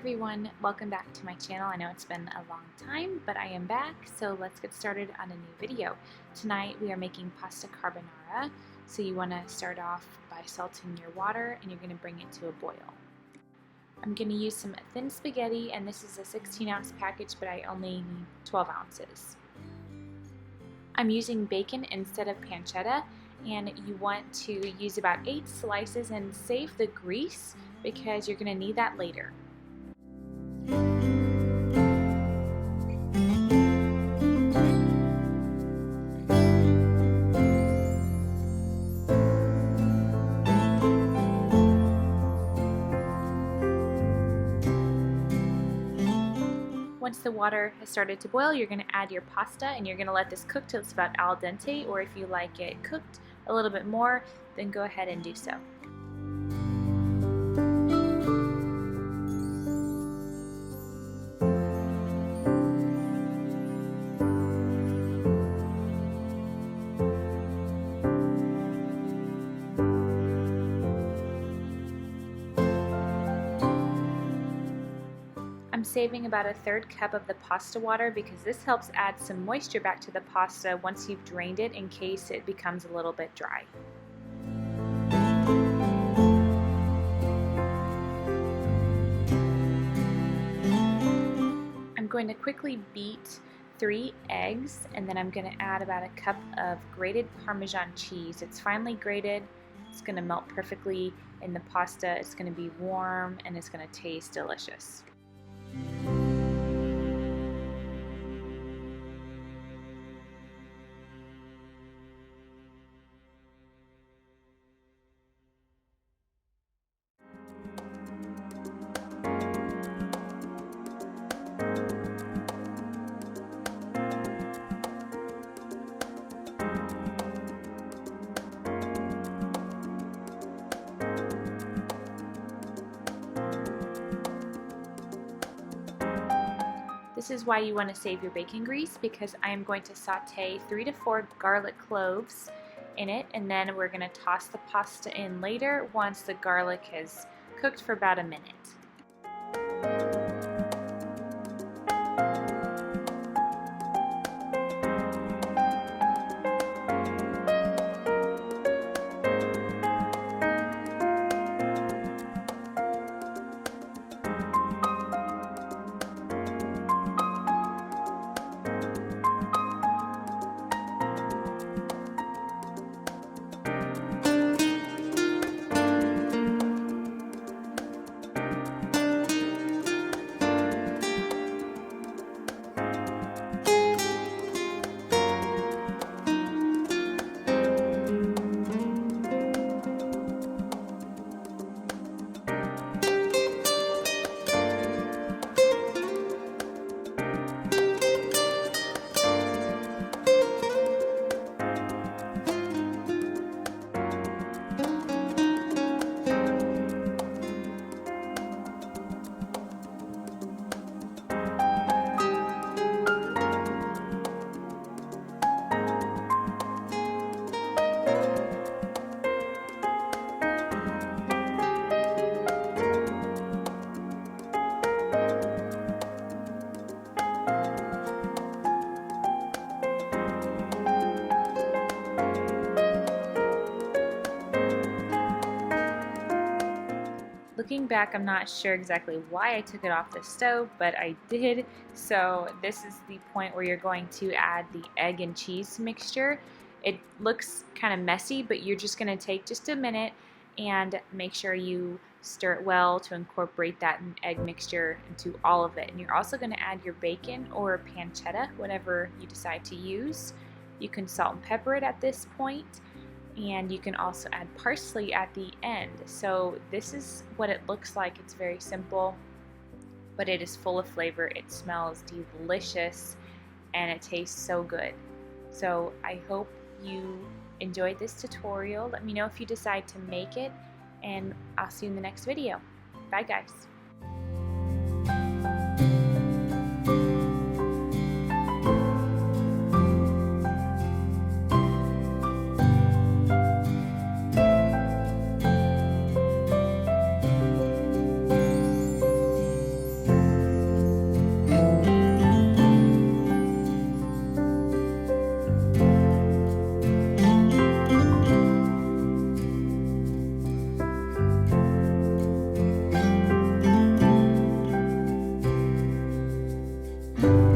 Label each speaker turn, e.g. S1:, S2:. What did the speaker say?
S1: everyone, welcome back to my channel. I know it's been a long time, but I am back, so let's get started on a new video. Tonight we are making pasta carbonara, so you want to start off by salting your water and you're going to bring it to a boil. I'm going to use some thin spaghetti, and this is a 16-ounce package, but I only need 12 ounces. I'm using bacon instead of pancetta, and you want to use about 8 slices and save the grease because you're going to need that later. Once the water has started to boil, you're going to add your pasta and you're going to let this cook till it's about al dente, or if you like it cooked a little bit more, then go ahead and do so. I'm saving about a 1/3 cup of the pasta water because this helps add some moisture back to the pasta once you've drained it, in case it becomes a little bit dry. I'm going to quickly beat 3 eggs, and then I'm going to add about a cup of grated Parmesan cheese. It's finely grated. It's going to melt perfectly in the pasta. It's going to be warm and it's going to taste delicious. This is why you want to save your bacon grease, because I am going to saute 3 to 4 garlic cloves in it, and then we're going to toss the pasta in later once the garlic has cooked for about a minute. Looking back, I'm not sure exactly why I took it off the stove, but I did. So this is the point where you're going to add the egg and cheese mixture. It looks kind of messy, but you're just going to take just a minute and make sure you stir it well to incorporate that egg mixture into all of it. And you're also going to add your bacon or pancetta, whatever you decide to use. You can salt and pepper it at this point. And you can also add parsley at the end. So this is what it looks like. It's very simple, but it is full of flavor. It smells delicious and it tastes so good. So I hope you enjoyed this tutorial. Let me know if you decide to make it, and I'll see you in the next video. Bye guys. you.